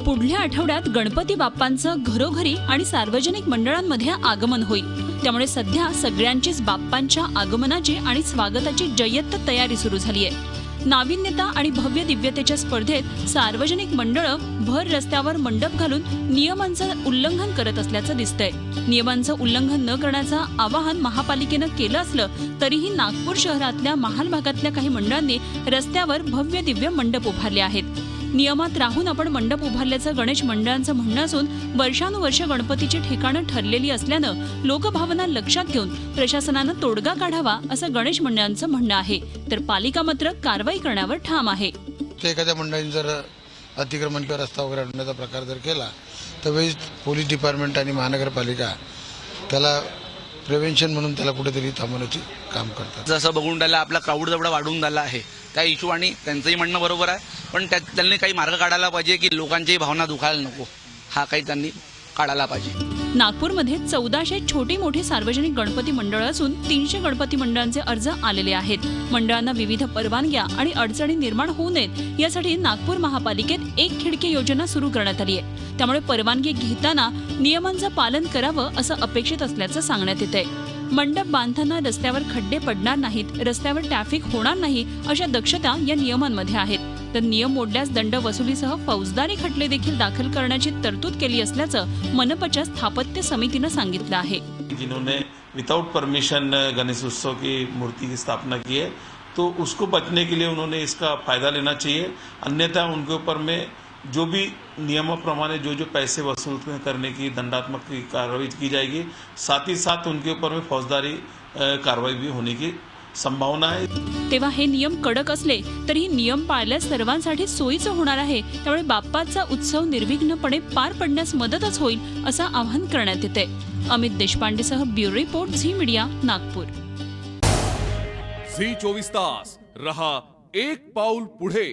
पुढल्या आठवड्यात गणपती बाप्पांचं घरोघरी आणि सार्वजनिक मंडळांमध्ये आगमन होईल। त्यामुळे सध्या सगळ्यांचीच बाप्पांच्या आगमनाची आणि स्वागताची जय्यत तयारी सुरू झाली आहे। नाविन्यता आणि भव्य दिव्यतेच्या स्पर्धेत सार्वजनिक मंडळं भर रस्त्यावर मंडप घालून नियमांचं उल्लंघन करत असल्याचं दिसतंय। नियमांचं उल्लंघन न करण्याचं आवाहन महापालिकेनं केलं असलं तरीही नागपूर शहरातल्या महाल भागातल्या काही मंडळांनी रस्त्यावर भव्य दिव्य मंडप उभारले आहेत। नियमात राहून आपण मंडप उभारल्याचं गणेश मंडळांचं म्हणणं असून वर्षानुवर्ष गणपतीची ठिकाणं ठरलेली असल्यानं लोकभावना लक्षात घेऊन प्रशासनानं तोडगा काढावा असं गणेश मंडळांचं म्हणणं आहे, तर पालिका मात्र कारवाई करण्यावर ठाम आहे। एखाद्या मंडळाने जर अतिक्रमण किंवा रस्ता वगैरे अडवण्याचा प्रकार जर केला तर वेळेस पोलीस डिपार्टमेंट आणि महानगरपालिका त्याला प्रिव्हेन्शन म्हणून त्याला कुठेतरी थांबवण्याचे काम करतात। जसं बघून राहिलं आपला क्राऊड जेवढा वाढून झाला आहे त्या इशू आणि त्यांचंही म्हणणं बरोबर आहे, पण त्यांनी काही मार्ग काढायला पाहिजे की लोकांची भावना दुखायला नको, हा काही त्यांनी काढायला पाहिजे। नागपूरमध्ये 1400 छोटी मोठी सार्वजनिक गणपती मंडळं असून 300 गणपती मंडळांचे अर्ज आलेले आहेत। मंडळांना विविध परवानग्या आणि अडचणी निर्माण होऊ नयेत यासाठी नागपूर महापालिकेत एक खिडकी योजना सुरू करण्यात आली आहे। त्यामुळे परवानगी घेताना नियमांचं पालन करावं असं अपेक्षित असल्याचं सांगण्यात येतंय। मंडप बांधताना रस्त्यावर खड्डे पडणार नाहीत, रस्त्यावर ट्रॅफिक होणार नाही अशा दक्षता या नियमांमध्ये आहेत। तर नियम मोडल्यास दंड वसुलीसह फौजदारी खटले देखील दाखल करण्याची तरतूद केली असल्याचं मनपाच्या स्थापत्य समितीनं सांगितलं आहे। जिन्होंने विदाउट परमिशन गणेश उत्सव की मूर्ति की स्थापना की है तो उसको बचने के लिए उन्होंने इसका फायदा लेना चाहिए, अन्यथा उनके ऊपर में जो भी नियमों प्रमाणे जो पैसे वसूल करने की दंडात्मक कार्रवाई की जाएगी, साथ ही साथ उनके ऊपर में फौजदारी कार्रवाई भी होने की संभावना आहे। तेव्हा हे नियम कडक असले तरी नियम पाळल्यास सर्वांसाठी सोयीचं होणार आहे। त्यामुळे बाप्पाचा उत्सव निर्विघ्नपणे पार पडण्यास मदतच होईल असं आवाहन करण्यात येते। अमित देशपांडेसह bureau report Zee media Nagpur. Zee 24 तास रहा एक पाऊल पुढे।